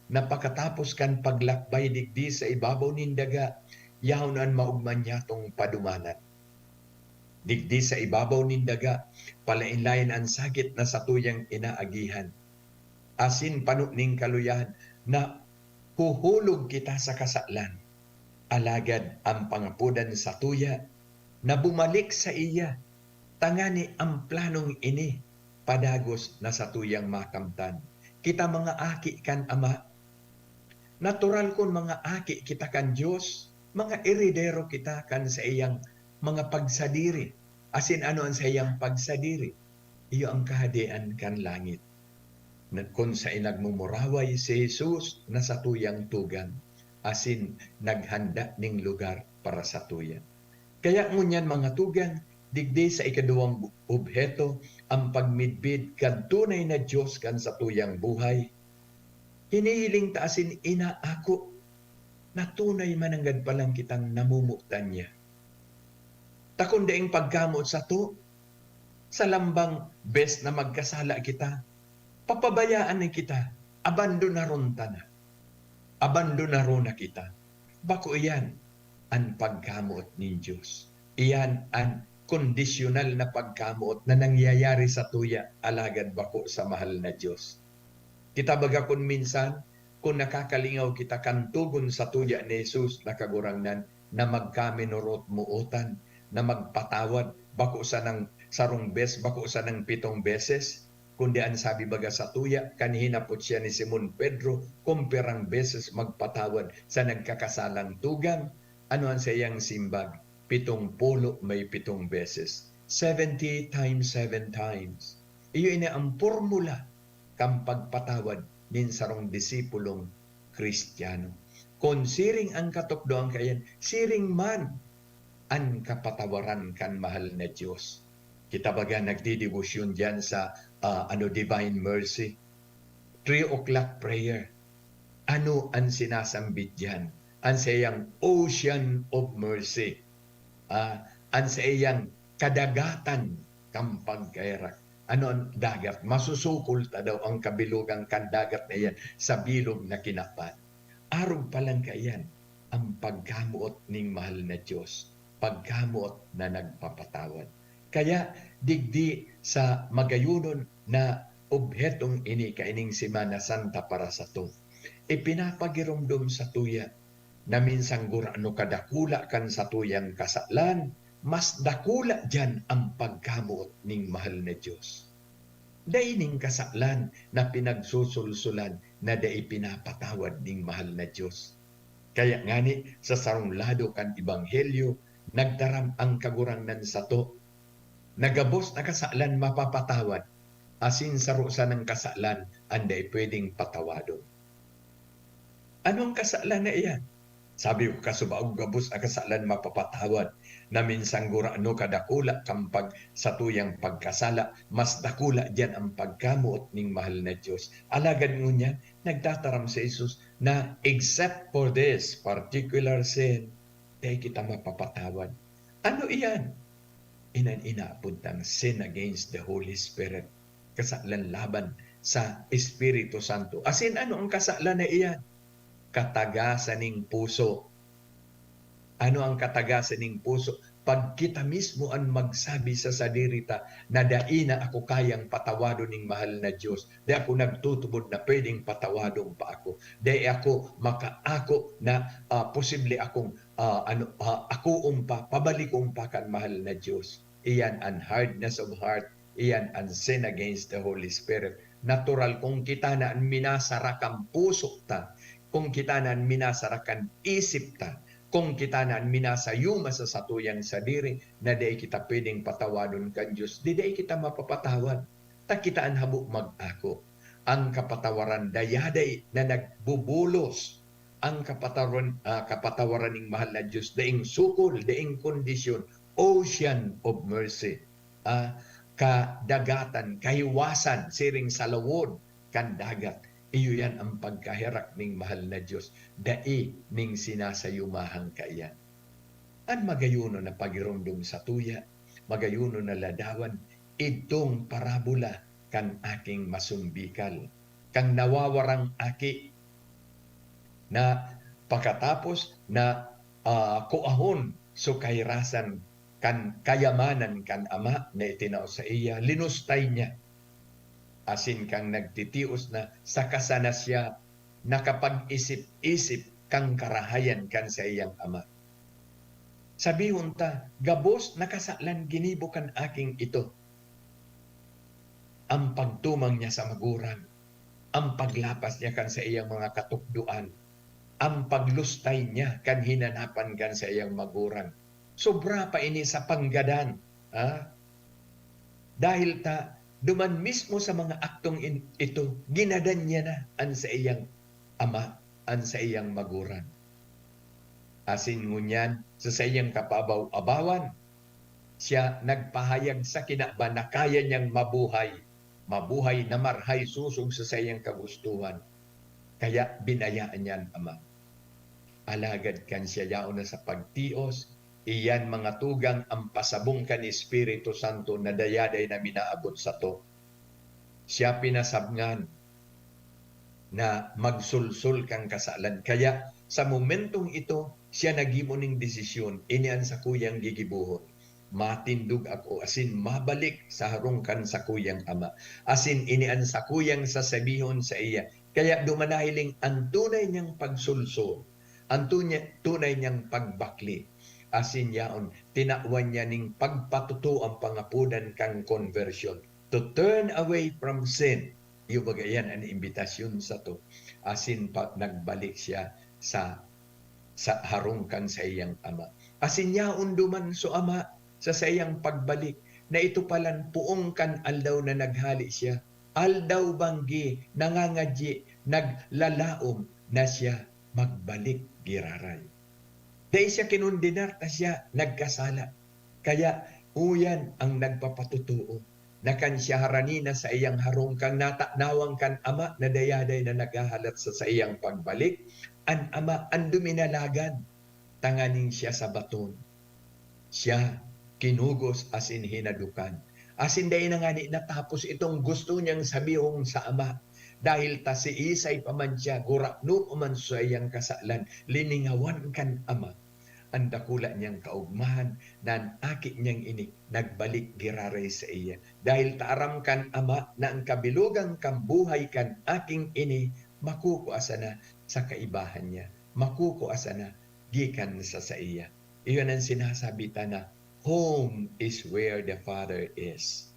na pagkatapos kan paglakbay digdi sa ibabaw nin daga, yaon ang maugman niya tong padumanan. Digdi sa ibabaw nin daga, palainlayan ang sakit na sa tuyang inaagihan. Asin panuning kaluyahan na huhulog kita sa kasaklan. Alagad ang pangapudan sa tuya na bumalik sa iya. Tangani ang planong ini padagos na sa tuyang makamtan. Kita mga aki kan Ama. Natural kun mga aki kita kan Diyos, mga eredero kita kan sa iyang mga pagsadiri. Asin ano ang sa iyang pagsadiri? Iyo ang kahadian kan langit. Kung sa inagmumuraway si Jesus na sa tuyang tugan, asin naghanda ning lugar para sa tuya. Kaya ngunyan mga tugan, digdi sa ikaduwang obheto, ang pagmidbid kan tunay na Diyos kan sa tuyang buhay. Hinihiling taasin ina ako, na tunay mananggad palang kitang namumutan niya. Takon daing pagkamot sa to, sa lambang best na magkasala kita, papabayaan na kita, abandonaron ta na. Abandonaron na kita. Bako iyan ang pagkamot ni Diyos. Iyan ang kondisyonal na pagkamot na nangyayari sa tuya, alagad bako sa mahal na Diyos. Kita baga kung minsan, kung nakakalingaw kita kantugon sa tuya ni Jesus na kagurangnan, na magkaminorot muutan, na magpatawad, bako sa ng sarong bes, bako sa ng 7 beses, kundi ang sabi baga sa tuya, kanhinapot siya ni Simon Pedro, kumperang beses magpatawad sa nagkakasalang tugang, ano ang sayang simbag? 70 may 7 beses. 70 times 7 times. Iyo ina ang formula kang pagpatawad nin sarong disipulong Kristiyano. Kung siring ang katukdoan kayan, siring man ang kapatawaran kan mahal na Diyos. Kita baga nagdidibusyon diyan sa Divine Mercy. 3 o'clock prayer. Ano ang sinasambit diyan? Ang sayang ocean of mercy. Ang sayang kadagatan kang pagkairak. Ano ang dagat? Masusukol ta daw ang kabilugang kandagat na yan sa bilog na kinapan. Arog pa lang kayan ang pagkamuot ning mahal na Diyos. Pagkamuot na nagpapatawad. Kaya digdi sa magayunon na obhetong ini kaining Semana Santa para sa to. Ipinapagirumdum sa tuya na minsang gurano kadakula kan sa tuyang kasaklan, mas dakula dyan ang pagkamuot ning mahal na Diyos. Daining kasaklan na pinagsusulsulan na dai pinapatawad ning mahal na Diyos. Kaya ngani sa sarong lado kan Ebanghelyo, nagdaram ang kagurangnan sa to. Nagabos na kasaklan mapapatawad, asin sarusa ng kasaklan anday pwedeng patawadon. Anong kasaklan na iyan? Sabi ko kasubaog gabos na kasaklan mapapatawad, na minsang gurano kadakula kampag sa tuyang pagkasala, mas dakula diyan ang pagkamuot ning mahal na Diyos. Alagad ngunya, nagtataram sa Jesus na except for this particular sin, di kita mapapatawad. Ano iyan? Inapuntang sin against the Holy Spirit. Kasaklan laban sa Espiritu Santo. Asin ano ang kasaklan na iyan? Katagasan ng puso. Ano ang katagasan ng puso? Pag kita mismo ang magsabi sa sadirita na daina ako kayang patawadon ng mahal na Diyos. Di ako nagtutubod na pwedeng patawadon pa ako. Di ako makaako na posible akong ako pabalik kan mahal na Diyos. Iyan ang hardness of heart. Iyan ang sin against the Holy Spirit. Natural kung kita na ang minasarak ang puso ta, kung kitanan minasarakan isip ta, kung kitanan minasayuma sa satuyang sadiri, na di kita pwedeng patawadon kan Diyos, di kita mapapatawad. Ta kitaan habo mag-ako. Ang kapatawaran dayaday na nagbubulos, ang kapatawaran ng mahal na Diyos, daing sukol, daing kondisyon, ocean of mercy, kadagatan, kahiwasan, siring salawod, kan dagat. Iyo yan ang pagkahirak ng mahal na Diyos, dai ning sinasayumahang kaiyan. Ang magayuno na pagirumdum sa tuya, magayuno na ladawan, itong parabola kan aking masumbikal, kang nawawarang aki, na pagkatapos na kuahon so kairasan kan kayamanan kan ama na itinaw sa iya, linustay niya. Asin kang nagtitios na sa kasana siya nakapag-isip-isip kang karahayan kan sa iyang ama. Sabihon ta, gabos nakasalan ginibo kan aking ito. Ang pagtumang niya sa maguran, ang paglapas niya kan sa iyang mga katukduan, ang paglustay niya kan hinanapan kan sa iyang maguran. Sobra pa ini sa panggadan. Dahil ta, duman mismo sa mga aktong ito, ginadan niya na an sa iyang ama, an sa iyang maguran. Asin ngunyan, sa iyang kapabaw-abawan, siya nagpahayag sa kinaba na kaya niyang mabuhay na marhay susog sa iyang kagustuhan. Kaya binayaan niya ang ama. Alagad kan siya yaon na sa pagtios, iyan mga tugang ang pasabong kan Espiritu Santo na dayaday na minaabot sa to. Siya pinasabngan na magsulsul kang kasalan. Kaya sa momentong ito, siya nagimo ning desisyon, inian sa kuyang gigibuhon. Matindog ako, asin mabalik sa harungkan sa kuyang ama. Asin inian sa kuyang sasabihon sa iya. Kaya dumanahiling ang tunay niyang pagsulsul, ang tunay niyang pagbakli. Asin yaon, tinawan niya ning pagpatuto ang pangapunan kang conversion. To turn away from sin. Yung bagayan ang imbitasyon sa to. Asin nagbalik siya sa harungkan sa iyang ama. Asin yaon duman so ama sa sayang pagbalik, na ito palan puong kan aldaw na naghali siya. Aldaw banggi, nangangadyi, naglalaom na siya magbalik giraray. Dahil siya kinundinar na siya nagkasala. Kaya uyan ang nagpapatutuo na kan siya haranina sa iyang harungkang nataknawang kan ama na dayaday na naghahalat sa iyang pagbalik. Ang ama ang duminalagan, tanganing siya sa baton. Siya kinugos asin hinadukan. Asin dahil na nga natapos itong gusto niyang sabihong sa ama. Dahil ta si Isay paman siya, gurakno paman sa iyang kasalan, liningawan kan ama. Ang dakula niyang kaugmahan, na ang aki niyang ini, nagbalik giraray sa iya. Dahil taaram kan ama, na ang kabilugang kambuhay kan aking ini, makukuasa na sa kaibahan niya. Makukuasa na, gikan sa iya. Iyon ang sinasabi ta na, home is where the Father is.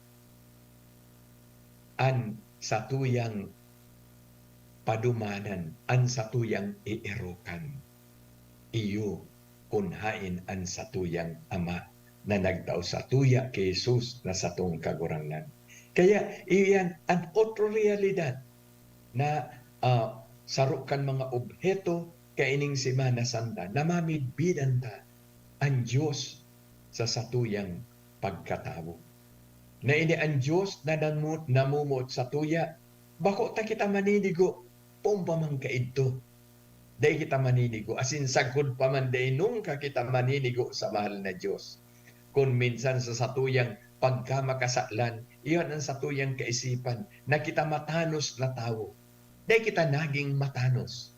An satuyang padumanan, an satuyang iirukan. Iyo kunhain an satuyang ama na nagtao sa tuya kay Jesus na satong kagurangan. Kaya iyan an otro realidad na sarukan mga obheto kaining Semana Santa, namamidbidan ta ang Diyos sa satuyang pagkatao. Na ini ang Diyos na namumot sa tuya, bako ta kita maninigo, pumpamang kaidto. Day kita maninigo, asin sagod pa man day nung ka kita maninigo sa mahal na Diyos. Kung minsan sa satuyang pagkamakasaklan, iyon ang satuyang kaisipan na kita matanos na tao. Day kita naging matanos.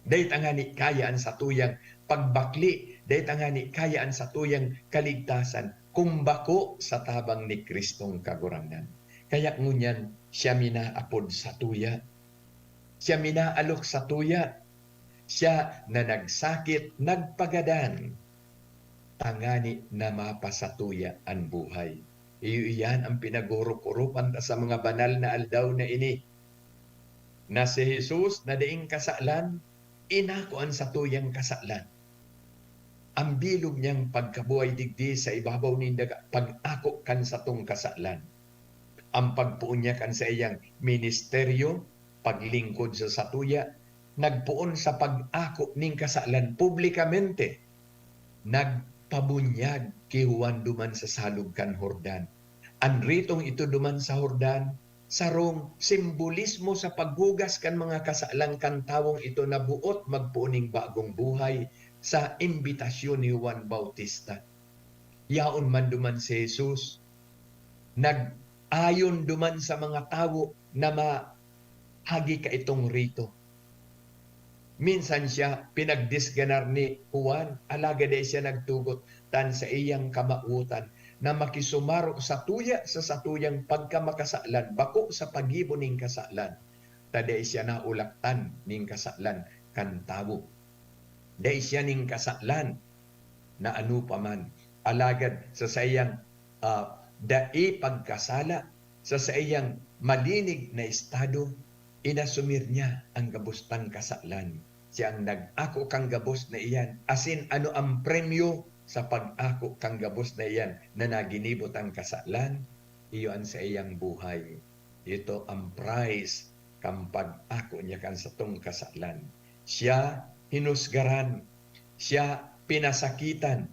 Day tangani kaya ang satuyang pagbakli, day tangani kaya ang satuyang kaligtasan, kumbako sa tabang ni Kristong kagurangan. Kaya ngunyan, siya minaapod sa tuya. Siya minaalok sa tuya. Siya na nagsakit, nagpagadan. Tangani na mapasatuya ang buhay. Iyan ang pinaguruk-urupan sa mga banal na aldaw na ini. Na si Jesus na daing kasalan, inakuan sa tuyang kasalan. Ang bilog niyang pagkabuhay digdi sa ibabaw ni daga pag-ako kan sa tong kasalan. Ang pagpuon niya kan sa iyang ministeryo, paglingkod sa satuya, nagpuon sa pag-ako ning kasalan publikamente. Nagpabunyag kay Juan duman sa salug kan Jordan. Anritong ito duman sa Jordan, sarong simbolismo sa paghugas kan mga kasalang kan tawong ito na buot magpuuning bagong buhay sa imbitasyon ni Juan Bautista. Yaon man duman si Jesus, nag-ayon duman sa mga tawo na mahagi ka itong rito. Minsan siya pinagdisganar ni Juan, alaga day siya nagtugot tan sa iyang kamautan na makisumaro sa tuya sa satuyang pagkamakasalan, bako sa pagibo ning kasalan. Taday siya naulaktan ning kasalan kan tawo. Day siya ning kasalan na ano paman, alagad sa sayang dai pagkasala, sa sayang malinig na estado, inasumir niya ang gabustang kasalan. Siya ang nag-ako kang gabos na iyan. Asin ano ang premyo sa pag-ako kang gabos na iyan na naginibot ang kasalan, iyon sa iyang buhay. Ito ang price kang pag-ako niya kan sa tong kasalan. Siya hinusgaran, siya pinasakitan,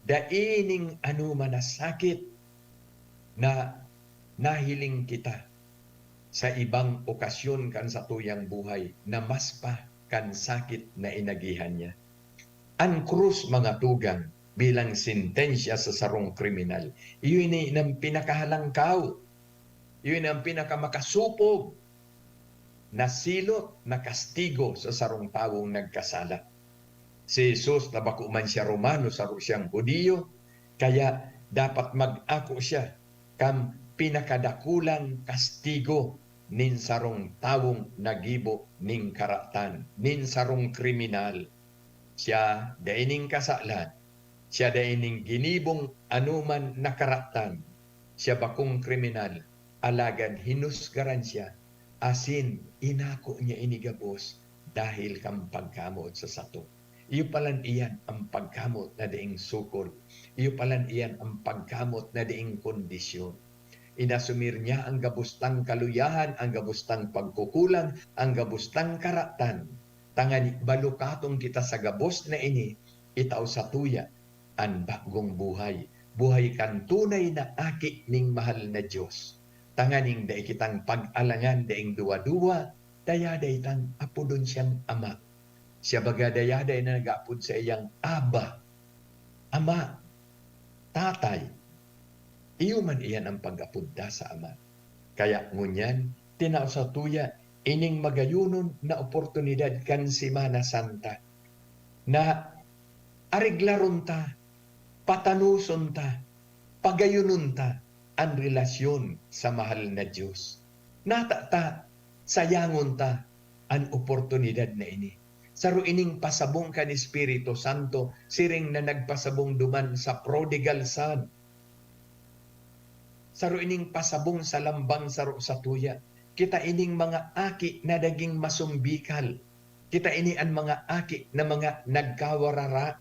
daining anuman na sakit na nahiling kita sa ibang okasyon kan sa tuyang buhay na mas pa kan sakit na inagihan niya. Ang krus mga tugang bilang sentensya sa sarong kriminal, iyon ang pinakahalangkaw, iyon ang pinakamakasupog na silot na kastigo sa sarong tawong nagkasala. Si Jesus, nabako man siya Romano, saro siyang Hudiyo, kaya dapat mag-ako siya kam pinakadakulang kastigo nin sarong tawong nagibo ning karatan, nin sarong kriminal. Siya daining kasalan, siya daining ginibong anuman na karatan, siya bakong kriminal, alagad hinusgaran siya, asin inako niya inigabos dahil kang pagkamot sa sato. Iyo palan iyan ang pagkamot na daing sukol. Iyo palan iyan ang pagkamot na daing kondisyon. Inasumir niya ang gabustang kaluyahan, ang gabustang pagkukulang, ang gabustang karatan. Tangani balukatong kita sa gabos na ini, itaw sa tuya, ang bagong buhay. Buhay kan tunay na aki ning mahal na Diyos. Tanganing day kitang pag-alangan daing duwa-duwa, dayaday tang apodon siyang ama. Siya baga dayaday na nag-apod sa iyang aba, ama, tatay. Iyo man iyan ang pag-apunta sa Ama. Kaya ngunyan, tinaw sa tuya, ining magayunon na oportunidad kan Semana Santa na ariglaron ta, patanuson ta, pagayunon ta ang relasyon sa mahal na Diyos. Natata, sayangon ta ang oportunidad na ini. Saro ining pasabong kan Espiritu Santo, siring na nagpasabong duman sa prodigal son. Saro ining pasabong sa lambang saro sa tuya. Kita ining mga aki na daging masumbikal. Kita ini ang mga aki na mga nagkawarara.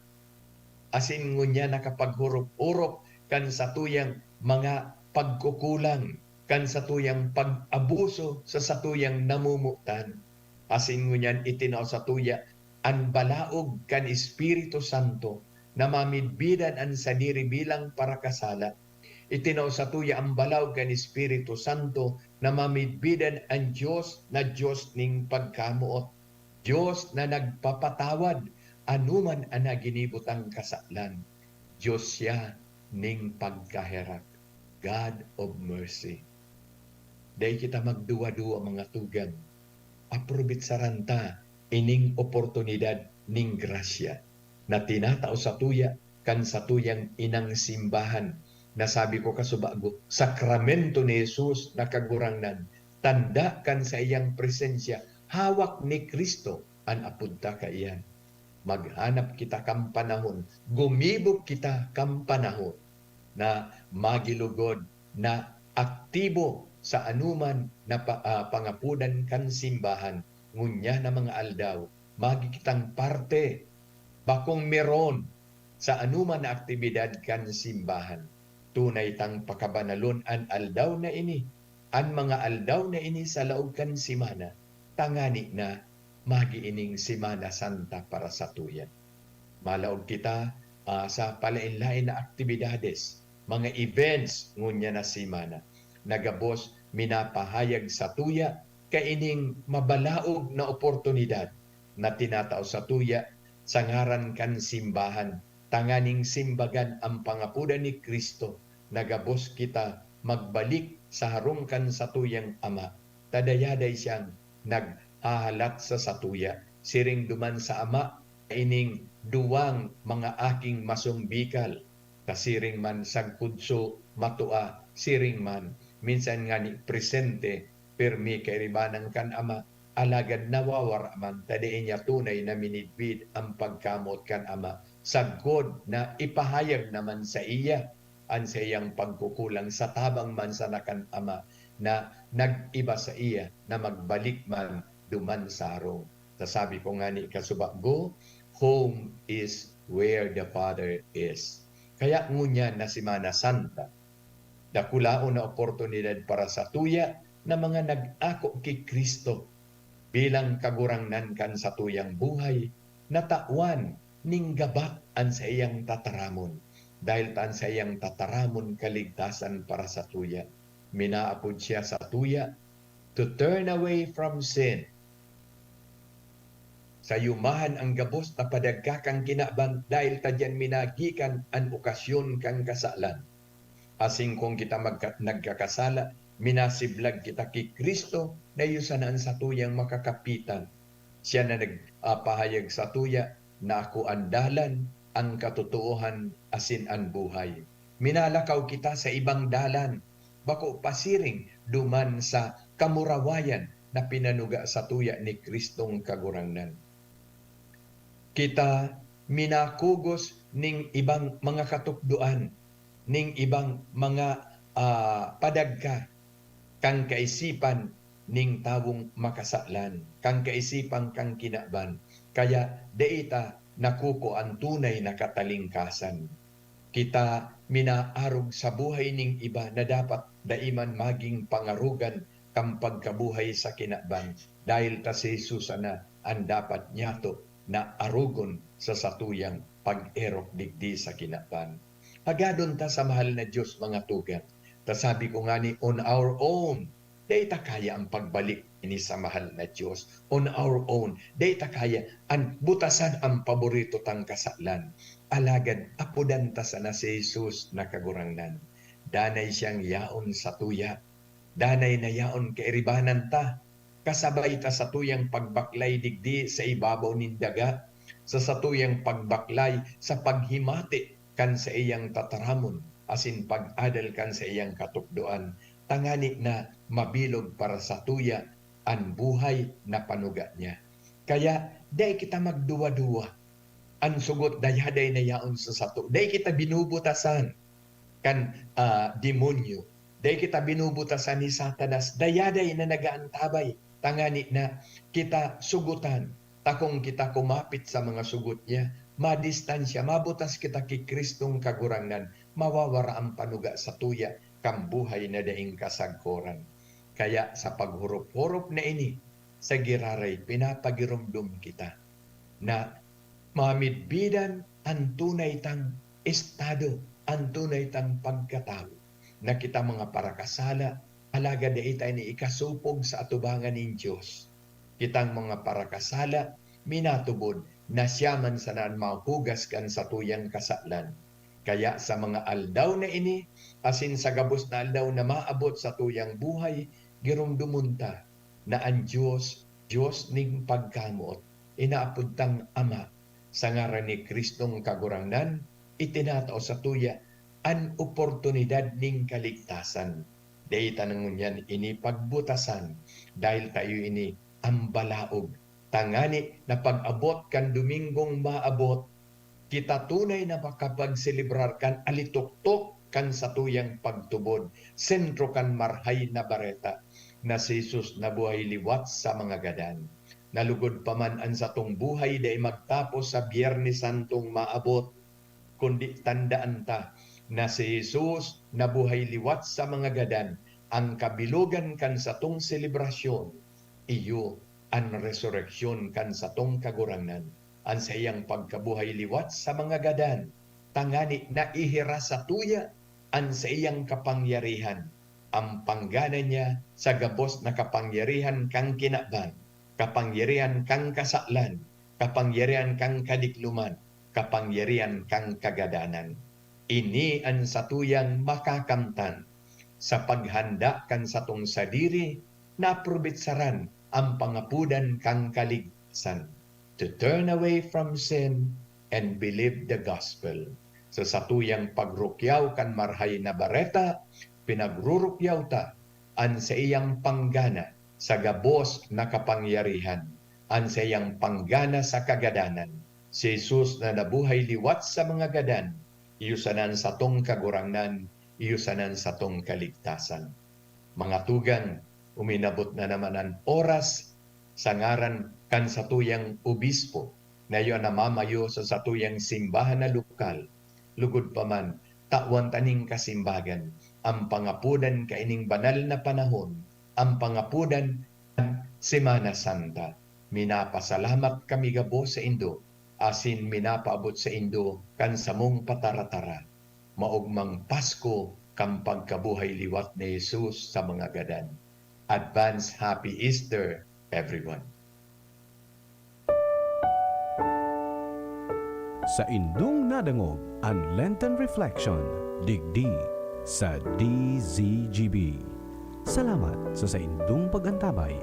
Asin ngunya nakapaghurop-urop kan sa tuyang mga pagkukulang, kan sa tuyang pag-abuso sa satuyang namumutan. Asin ngunyan itinaw sa tuya ang balaog kan Espiritu Santo na mamidbidan ang sadiri bilang parakasala. Itinaw sa tuya ang balaog kan Espiritu Santo na mamidbidan ang Diyos na Diyos ning pagkamuot. Diyos na nagpapatawad anuman ang naginibutang kasalan. Diyos siya ning pagkaherak. God of mercy. Dahil kita magduwa-duwa mga tugang, aprobit sa ranta ining oportunidad ning grasya na tinatao sa tuya kan sa tuyang inang simbahan na sabi ko kasubago, sakramento ni Jesus na kagurangnan, tanda kan sa iyang presensya, hawak ni Kristo an apunta ka iyan. Maghanap kita kam panahon, gumibog kita kam panahon na magilugod na aktibo sa anuman na pangapudan kan simbahan, ngunya na mga aldaw, magi kitang parte bakong meron sa anuman na aktibidad kan simbahan. Tunay tang pakabanalon an aldaw na ini, an mga aldaw na ini sa laog kan simana, tangani na magi ining Simana Santa para sa tuyan. Malaog kita sa palain-lain na aktibidades, mga events ngunya na simana. Nagabos minapahayag sa tuya kaining mabalaog na oportunidad na tinatao sa tuya sa ngaran kan simbahan, tanganing simbagan ang pangapuda ni Kristo. Nagabos kita magbalik sa harungkan sa tuyang Ama. Tadayaday siyang naghahalat sa satuya. Siring duman sa Ama, ining duwang mga aking masumbikal. Kasiring man sagkudso matua, siring man. Minsan nga ni presente, permi kairibanan kan Ama, alagad nawawara man, tadiin niya tunay na minidbid ang pagkamot kan Ama. Sagkod na ipahayag naman sa iya, ang sa iyang pagkukulang sa tabang man sa nakan Ama, na nag-iba sa iya, na magbalik man duman sa arong. Sasabi ko nga ni kasubak, go, home is where the Father is. Kaya ngunya na Simana Santa, dakulaon na oportunidad para sa tuya na mga nag-ako kay Kristo bilang kagurangnan kan sa tuyang buhay, natawan ning gaba an sa iyang tataramon. Dahil tan sa iyang tataramon kaligtasan para sa tuya. Minaapod siya sa tuya to turn away from sin. Sa yumahan ang gabos na padagkakang kinaban dahil tadyan minagikan ang okasyon kang kasalan. Asing kung kita nagkakasala, minasiblag kita kay Kristo na yusanaan sa tuyang makakapitan. Siya na nagpahayag sa tuya na ako andalan, ang katotohan asin ang buhay. Minalakaw kita sa ibang dalan, bako pasiring duman sa kamurawayan na pinanuga sa tuya ni Kristong kagurangnan. Kita minakugos ning ibang mga katukduan, ning ibang mga padagka, kang kaisipan ning tawong makasaklan, kang kaisipan kang kinaban. Kaya deita nakuko ang tunay na katalingkasan. Kita minaarog sa buhay ning iba na dapat daiman maging pangarugan kang pagkabuhay sa kinaban. Dahil ta si Jesus na ang dapat niyato na arugon sa satuyang pag-erok digdi sa kinaban. Pagadon ta sa mahal na Diyos mga tugang. Ta sabi ko nga ni, on our own, data kaya ang pagbalik ini sa mahal na Diyos. On our own, data kaya ang butasan ang paborito tang kasaklan. Alagad, apudan ta sana si Jesus na kagurangnan. Danay siyang yaon sa tuya. Danay na yaon kairibanan ta. Kasabay ta sa tuyang pagbaklay digdi sa ibabaw nin daga. Sa satuyang pagbaklay sa paghimati kan sa iyang tataramon. Asin pag-adal kan sa iyang katukduan. Tangani na mabilog para sa tuya ang buhay na panuga niya. Kaya, day kita magduwa-duwa. Ang sugot dayaday na yaon sa sato. Day kita binubutasan kan demonyo. Day kita binubutasan ni Satanas. Dayaday na nagaantabay. Tangani na kita sugutan. Takong kita kumapit sa mga sugot niya. Madistansya, mabutas kita kay Kristong kagurangnan. Mawawara ang panuga sa tuya. Kambuhay na daing kasagkoran. Kaya sa paghurup-hurup na ini, sa giraray, pinapagirumdum kita na mamidbidan ang tunay tang estado, ang tunay tang pagkatao, na kita mga parakasala, alaga da itay ni ikasupog sa atubangan ng Diyos. Kitang mga parakasala, minatubod na siyaman sa naan mahugas kan sa tuyang kasaklan. Kaya sa mga aldaw na ini, asin sa gabos na aldaw na maabot sa tuyang buhay, girumdumunta na ang Diyos ning pagkamot, inaapudtang Ama, sa ngaran ni Kristong kagurangnan, itinatao sa tuya an oportunidad ning kaligtasan. Dahil tanong yan ini pagbutasan, dahil tayo ini ang balaog. Tangani na pag-abot kan Domingong maabot, kita tunay na makapagselebrar kan alituktok kan sa tuyang pagtubod, sentro kan marhay na bareta, na si Jesus na buhay liwat sa mga gadan. nalugod pa man ang satong buhay day magtapos sa Biyernes Santong maabot, kundi tandaan ta na si Jesus nabuhay liwat sa mga gadan, ang kabilugan kan satong selebrasyon, iyo ang resurreksyon kan satong kaguranan, ang sayang pagkabuhay liwat sa mga gadan, tangani na ihira sa tuya, ang sa iyang kapangyarihan, ang panggana niya sa gabos na kapangyarihan kang kinabang, kapangyarihan kang kasaklan, kapangyarihan kang kadikluman, kapangyarihan kang kagadanan. Ini ang satuyang makakamtan sa paghanda kan satong sadiri na probitsaran ang pangapudan kang kaligtasan, to turn away from sin and believe the gospel. Sa satuyang pagrukyaw kan marhay na bareta, pinagrurukyaw ta an sa iyang panggana sa gabos na kapangyarihan, an sa iyang panggana sa kagadanan. Si Jesus na nabuhay liwat sa mga gadan, iyusanan sa tong kagurangnan, iyusanan sa tong kaligtasan. Mga tugang, uminabot na naman ang oras sa ngaran kan satuyang obispo na iyon namamayo sa satuyang simbahan na lokal. Lugod pa man, takwan taning kasimbagan, ang pangapudan kaining banal na panahon, ang pangapudan ng Semana Santa. Minapasalamat kami gabo sa Indo, asin minapaabot sa Indo kan samong pataratara. Maugmang Pasko kang pagkabuhay liwat ni Jesus sa mga gadan. Advance Happy Easter, everyone. Sa indong nadangog ang Lenten Reflection, digdi sa DZGB. Salamat sa indong pagantabay.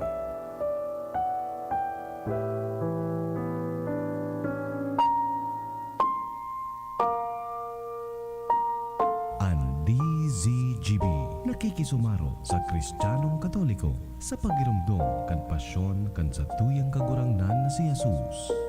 Ang DZGB nakikisumaro sa Kristiyanong Katoliko sa pagirumdom kan pasyon kan sa tuyang kagurangnan na si Jesus.